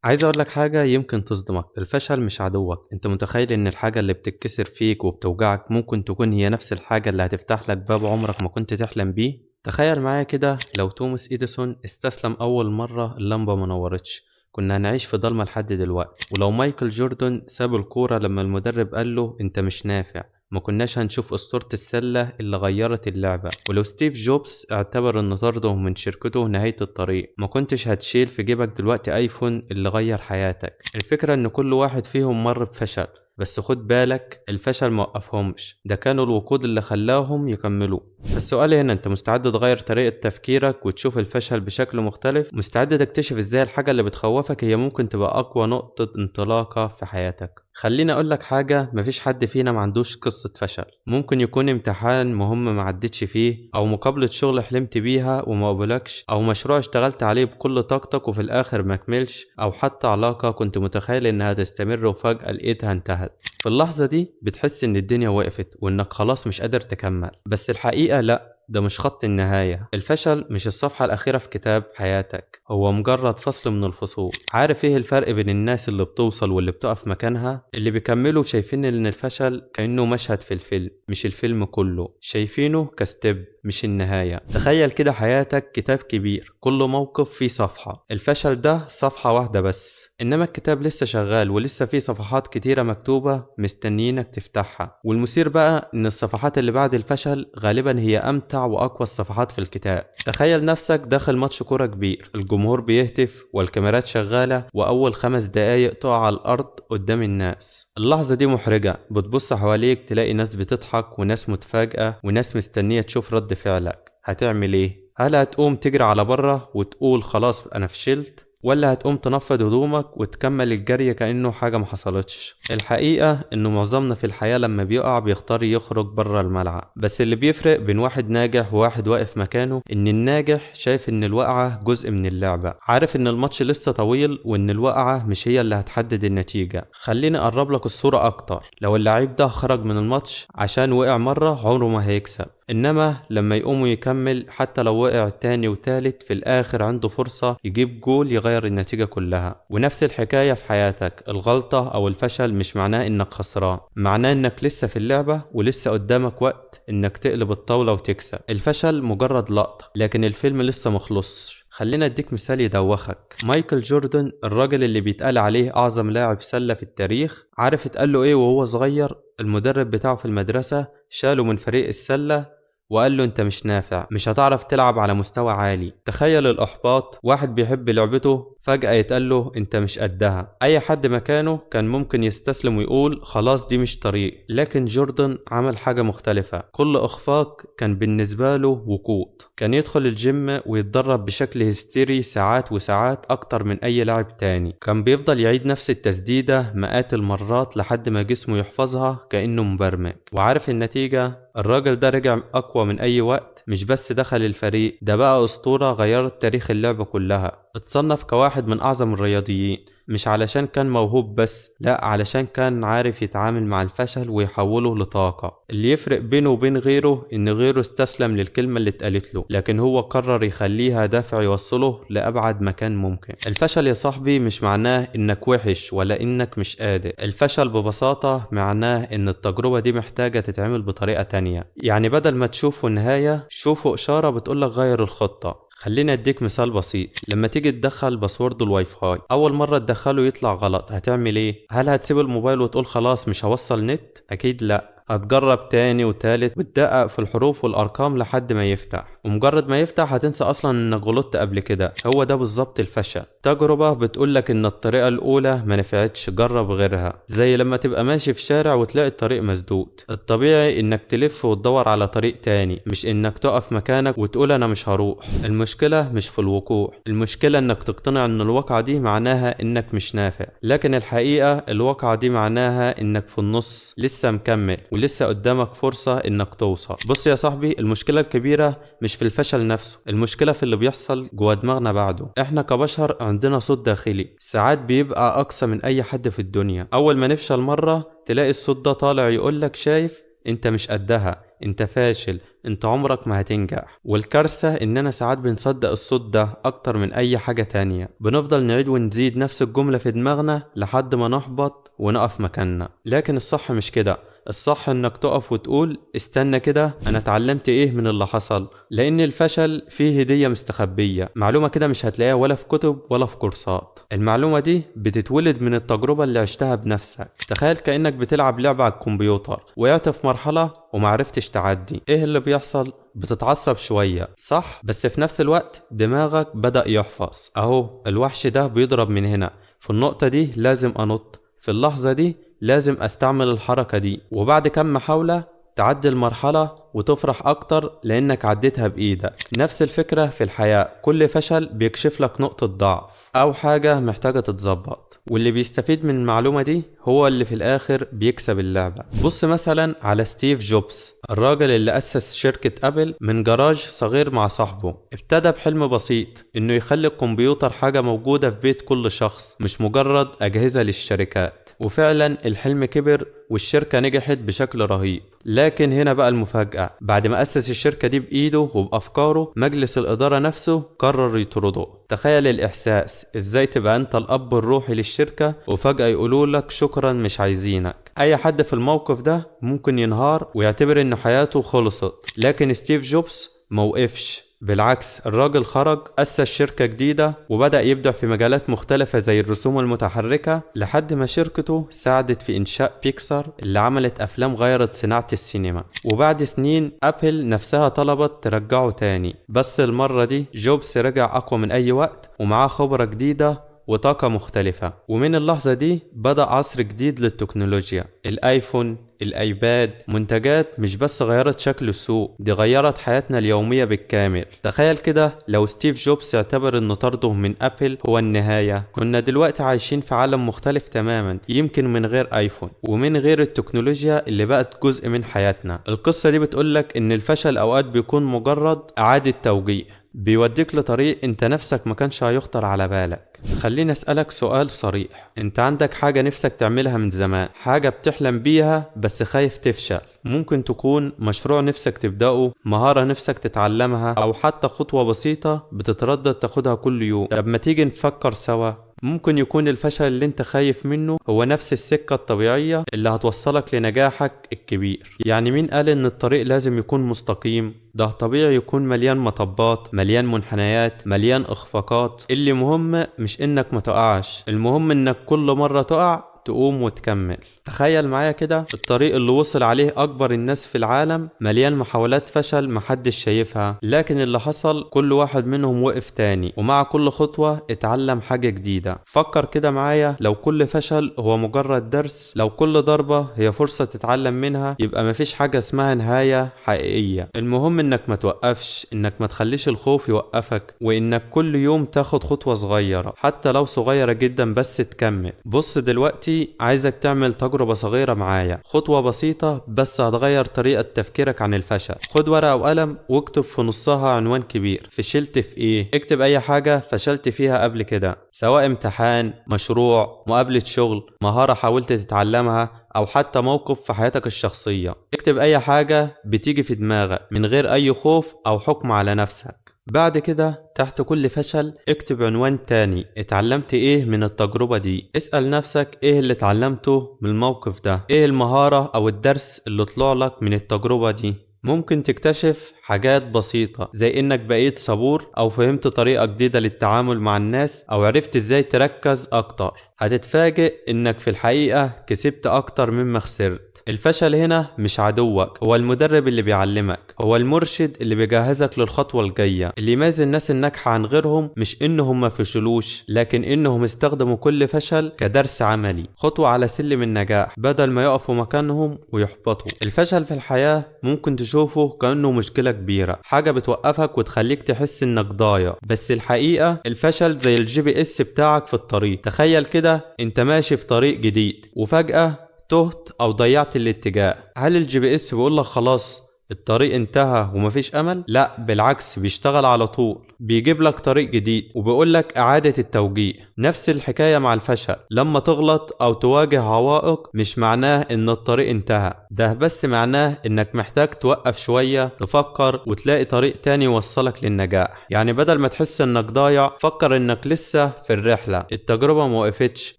عايز اقول لك حاجة يمكن تصدمك. الفشل مش عدوك. انت متخيل ان الحاجة اللي بتتكسر فيك وبتوجعك ممكن تكون هي نفس الحاجة اللي هتفتح لك باب عمرك ما كنت تحلم بيه؟ تخيل معايا كده لو توماس اديسون استسلم اول مرة اللمبة ما نورتش، كنا هنعيش في ضلمة لحد دلوقتي. ولو مايكل جوردن ساب الكورة لما المدرب قال له انت مش نافع، ما كناش هنشوف أسطورة السلة اللي غيرت اللعبة. ولو ستيف جوبز اعتبر ان طرده من شركته نهاية الطريق، ما كنتش هتشيل في جيبك دلوقتي ايفون اللي غير حياتك. الفكرة ان كل واحد فيهم مر بفشل، بس خد بالك الفشل موقفهمش، ده كانوا الوقود اللي خلاهم يكملوا. السؤال هنا، انت مستعد تغير طريقة تفكيرك وتشوف الفشل بشكل مختلف؟ مستعد تكتشف ازاي الحاجة اللي بتخوفك هي ممكن تبقى اقوى نقطة انطلاقة في حياتك؟ خليني اقولك حاجة، مفيش حد فينا ما عندوش قصة فشل. ممكن يكون امتحان مهم ما عدتش فيه، او مقابلة شغل حلمت بيها وما قبلكش، او مشروع اشتغلت عليه بكل طاقتك وفي الاخر ما كملش، او حتى علاقة كنت متخيل انها تستمر وفجأة لقيتها انتهت. في اللحظة دي بتحس ان الدنيا وقفت وانك خلاص مش قادر تكمل، بس الحقيقة لا، ده مش خط النهاية. الفشل مش الصفحة الأخيرة في كتاب حياتك، هو مجرد فصل من الفصول. عارف ايه الفرق بين الناس اللي بتوصل واللي بتقف مكانها؟ اللي بيكملوا شايفين ان الفشل كأنه مشهد في الفيلم، مش الفيلم كله، شايفينه كستيب مش النهاية. تخيل كده حياتك كتاب كبير، كل موقف فيه صفحة، الفشل ده صفحة واحدة بس، إنما الكتاب لسه شغال ولسه فيه صفحات كتيرة مكتوبة مستنيينك تفتحها. والمثير بقى إن الصفحات اللي بعد الفشل غالبا هي أمتع وأقوى الصفحات في الكتاب. تخيل نفسك داخل ماتش كورة كبير، الجمهور بيهتف والكاميرات شغالة، وأول 5 دقايق تقع على الأرض قدام الناس. اللحظة دي محرجة، بتبص حواليك تلاقي ناس بتضحك وناس متفاجئة وناس مستنية تشوف رد فعلك. هتعمل ايه؟ هل هتقوم تجري على بره وتقول خلاص انا فشلت، ولا هتقوم تنفض هدومك وتكمل الجري كأنه حاجة ما حصلتش؟ الحقيقة انه معظمنا في الحياة لما بيقع بيختار يخرج بره الملعب، بس اللي بيفرق بين واحد ناجح وواحد واقف مكانه ان الناجح شايف ان الوقعة جزء من اللعبة، عارف ان الماتش لسه طويل وان الوقعة مش هي اللي هتحدد النتيجة. خليني اقرب لك الصورة اكتر. لو اللعيب ده خرج من الماتش عشان وقع مرة عمره ما هيكسب، انما لما يقوم يكمل حتى لو وقع تاني وتالت في الاخر عنده فرصة يجيب جول يغير النتيجة كلها. ونفس الحكاية في حياتك، الغلطة او الفشل مش معناه انك خسران، معناه انك لسه في اللعبة ولسه قدامك وقت انك تقلب الطاولة وتكسب. الفشل مجرد لقطة لكن الفيلم لسه مخلصش. خلينا اديك مثال يدوخك. مايكل جوردن، الراجل اللي بيتقال عليه اعظم لاعب سلة في التاريخ، عارف اتقال له ايه وهو صغير؟ المدرب بتاعه في المدرسة شاله من فريق السلة وقال له انت مش نافع، مش هتعرف تلعب على مستوى عالي. تخيل الاحباط، واحد بيحب لعبته فجأة يتقال له انت مش قدها. اي حد مكانه كان ممكن يستسلم ويقول خلاص دي مش طريق، لكن جوردن عمل حاجة مختلفة. كل اخفاق كان بالنسبة له وقود. كان يدخل الجيم ويتدرب بشكل هستيري ساعات وساعات اكتر من اي لاعب تاني. كان بيفضل يعيد نفس التسديدة مئات المرات لحد ما جسمه يحفظها كأنه مبرمج. وعارف النتيجة؟ الراجل ده رجع أقوى من أي وقت، مش بس دخل الفريق، ده بقى أسطورة غيرت تاريخ اللعبة كلها. اتصنف كواحد من أعظم الرياضيين، مش علشان كان موهوب بس، لا، علشان كان عارف يتعامل مع الفشل ويحوله لطاقة. اللي يفرق بينه وبين غيره إن غيره استسلم للكلمة اللي اتقالت له، لكن هو قرر يخليها دافع يوصله لأبعد مكان ممكن. الفشل يا صاحبي مش معناه إنك وحش ولا إنك مش قادر. الفشل ببساطة معناه إن التجربة دي محتاجة تتعمل بطريقة تانية. يعني بدل ما تشوفه نهاية، شوفه إشارة بتقولك غير الخطة. خليني اديك مثال بسيط. لما تيجي تدخل باسورد الواي فاي، اول مرة تدخله يطلع غلط، هتعمل ايه؟ هل هتسيب الموبايل وتقول خلاص مش هوصل نت؟ اكيد لا. هتجرب تاني وتالت وتدقق في الحروف والارقام لحد ما يفتح، ومجرد ما يفتح هتنسى اصلا انك غلطت قبل كده. هو ده بالظبط الفشل، تجربة بتقولك ان الطريقة الاولى ما نفعتش، جرب غيرها. زي لما تبقى ماشي في شارع وتلاقي الطريق مسدود، الطبيعي انك تلف وتدور على طريق تاني، مش انك تقف مكانك وتقول انا مش هروح. المشكلة مش في الوقوع، المشكلة انك تقتنع ان الواقعة دي معناها انك مش نافع، لكن الحقيقة الواقعة دي معناها انك في النص لسه مكمل ولسه قدامك فرصة انك توصل. بص يا صاحبي، المشكلة الكبيرة مش في الفشل نفسه، المشكلة في اللي بيحصل جوا دماغنا بعده. احنا كبشر عندنا صوت داخلي ساعات بيبقى اقصى من اي حد في الدنيا. اول ما نفشل مرة تلاقي الصوت ده طالع يقولك شايف انت مش قدها، انت فاشل، انت عمرك ما هتنجح. والكارثة اننا ساعات بنصدق الصوت ده اكتر من اي حاجة تانية، بنفضل نعيد ونزيد نفس الجملة في دماغنا لحد ما نحبط ونقف مكاننا. لكن الصح مش كده، الصح انك تقف وتقول استنى كده، انا اتعلمت ايه من اللي حصل. لان الفشل فيه هدية مستخبية، معلومة كده مش هتلاقيها ولا في كتب ولا في كورسات. المعلومة دي بتتولد من التجربة اللي عشتها بنفسك. تخيل كأنك بتلعب لعبة على الكمبيوتر، وقعت في مرحلة ومعرفتش تعدي، ايه اللي بيحصل؟ بتتعصب شوية صح؟ بس في نفس الوقت دماغك بدأ يحفظ، اهو الوحش ده بيضرب من هنا، في النقطة دي لازم انط، في اللحظة دي لازم استعمل الحركة دي. وبعد كم محاولة تعدي المرحلة وتفرح اكتر لانك عديتها بايدك. نفس الفكرة في الحياة، كل فشل بيكشف لك نقطة ضعف او حاجة محتاجة تتظبط، واللي بيستفيد من المعلومة دي هو اللي في الاخر بيكسب اللعبة. بص مثلا على ستيف جوبز، الراجل اللي اسس شركة ابل من جراج صغير مع صاحبه. ابتدى بحلم بسيط، انه يخلي الكمبيوتر حاجة موجودة في بيت كل شخص، مش مجرد اجهزة للشركات. وفعلا الحلم كبر والشركة نجحت بشكل رهيب. لكن هنا بقى المفاجأة، بعد ما أسس الشركة دي بإيده وبأفكاره، مجلس الإدارة نفسه قرر يطرده. تخيل الإحساس، إزاي تبقى أنت الأب الروحي للشركة وفجأة يقولوا لك شكرا مش عايزينك. أي حد في الموقف ده ممكن ينهار ويعتبر إن حياته خلصت، لكن ستيف جوبز موقفش. بالعكس، الراجل خرج أسس شركة جديدة وبدأ يبدع في مجالات مختلفة زي الرسوم المتحركة، لحد ما شركته ساعدت في إنشاء بيكسار اللي عملت أفلام غيرت صناعة السينما. وبعد سنين أبل نفسها طلبت ترجعه تاني، بس المرة دي جوبز رجع أقوى من أي وقت ومعاه خبرة جديدة وطاقة مختلفة. ومن اللحظة دي بدأ عصر جديد للتكنولوجيا. الآيفون، الأيباد، منتجات مش بس غيرت شكل السوق، دي غيرت حياتنا اليومية بالكامل. تخيل كده لو ستيف جوبز اعتبر ان طرده من أبل هو النهاية، كنا دلوقتي عايشين في عالم مختلف تماما، يمكن من غير آيفون ومن غير التكنولوجيا اللي بقت جزء من حياتنا. القصة دي بتقولك ان الفشل أوقات بيكون مجرد إعادة توجيه، بيوديك لطريق انت نفسك ما كانش هيخطر على بالك. خليني اسألك سؤال صريح، انت عندك حاجة نفسك تعملها من زمان، حاجة بتحلم بيها بس خايف تفشل. ممكن تكون مشروع نفسك تبدأه، مهارة نفسك تتعلمها، او حتى خطوة بسيطة بتتردد تاخدها كل يوم. طب ما تيجي نفكر سوا، ممكن يكون الفشل اللي انت خايف منه هو نفس السكة الطبيعية اللي هتوصلك لنجاحك الكبير. يعني مين قال ان الطريق لازم يكون مستقيم؟ ده طبيعي يكون مليان مطبات، مليان منحنيات، مليان اخفاقات. اللي مهم مش انك ما تقعش، المهم انك كل مرة تقع تقوم وتكمل. تخيل معايا كده، الطريق اللي وصل عليه أكبر الناس في العالم مليان محاولات فشل محدش شايفها، لكن اللي حصل كل واحد منهم وقف تاني، ومع كل خطوة اتعلم حاجة جديدة. فكر كده معايا، لو كل فشل هو مجرد درس، لو كل ضربة هي فرصة تتعلم منها، يبقى مفيش حاجة اسمها نهاية حقيقية. المهم انك ما توقفش، انك ما تخليش الخوف يوقفك، وانك كل يوم تاخد خطوة صغيرة حتى لو صغيرة جدا بس تكمل. بص دلوقتي عايزك تعمل تجربة صغيرة معايا، خطوة بسيطة بس هتغير طريقة تفكيرك عن الفشل. خد ورقة وقلم واكتب في نصها عنوان كبير، فشلت في ايه؟ اكتب اي حاجة فشلت فيها قبل كده، سواء امتحان، مشروع، مقابلة شغل، مهارة حاولت تتعلمها، او حتى موقف في حياتك الشخصية. اكتب اي حاجة بتيجي في دماغك من غير اي خوف او حكم على نفسك. بعد كده تحت كل فشل اكتب عنوان تاني، اتعلمت ايه من التجربة دي؟ اسأل نفسك ايه اللي اتعلمته من الموقف ده؟ ايه المهارة او الدرس اللي طلع لك من التجربة دي؟ ممكن تكتشف حاجات بسيطة زي انك بقيت صبور، او فهمت طريقة جديدة للتعامل مع الناس، او عرفت ازاي تركز اكتر. هتتفاجئ انك في الحقيقة كسبت اكتر مما خسرت. الفشل هنا مش عدوك، هو المدرب اللي بيعلمك، هو المرشد اللي بيجهزك للخطوة الجاية. اللي يميز الناس الناجحة عن غيرهم مش انهم ما فشلوش، لكن انهم استخدموا كل فشل كدرس عملي، خطوة على سلم النجاح، بدل ما يقفوا مكانهم ويحبطوا. الفشل في الحياة ممكن تشوفه كأنه مشكلة كبيرة، حاجة بتوقفك وتخليك تحس انك ضايع، بس الحقيقة الفشل زي الGPS بتاعك في الطريق. تخيل كده انت ماشي في طريق جديد وفجأة تهت او ضيعت الاتجاه، هل الGPS بيقولك خلاص الطريق انتهى ومفيش امل؟ لا بالعكس، بيشتغل على طول. بيجيب لك طريق جديد وبيقول لك إعادة التوجيه. نفس الحكاية مع الفشل، لما تغلط أو تواجه عوائق مش معناه إن الطريق انتهى، ده بس معناه إنك محتاج توقف شوية تفكر وتلاقي طريق تاني يوصلك للنجاح. يعني بدل ما تحس إنك ضايع فكر إنك لسه في الرحلة، التجربة موقفتش،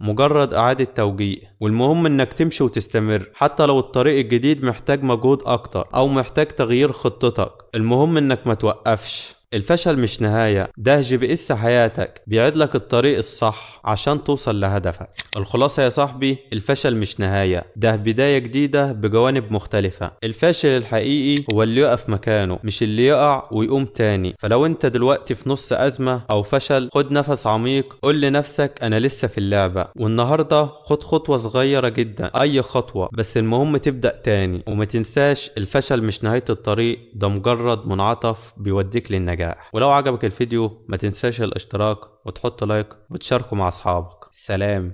مجرد إعادة توجيه. والمهم إنك تمشي وتستمر حتى لو الطريق الجديد محتاج مجهود أكتر أو محتاج تغيير خطتك، المهم إنك ما توقفش. الفشل مش نهاية، ده GPS حياتك بيعيد لك الطريق الصح عشان توصل لهدفك. الخلاصة يا صاحبي، الفشل مش نهاية، ده بداية جديدة بجوانب مختلفة. الفاشل الحقيقي هو اللي يقف مكانه مش اللي يقع ويقوم تاني. فلو انت دلوقتي في نص أزمة أو فشل، خد نفس عميق، قول لنفسك أنا لسه في اللعبة. والنهاردة خد خطوة صغيرة جدا، أي خطوة، بس المهم تبدأ تاني. وما تنساش الفشل مش نهاية الطريق، ده مجرد منعطف بيوديك للنجاح. ولو عجبك الفيديو ما تنساش الاشتراك وتحط لايك وتشاركه مع اصحابك. سلام.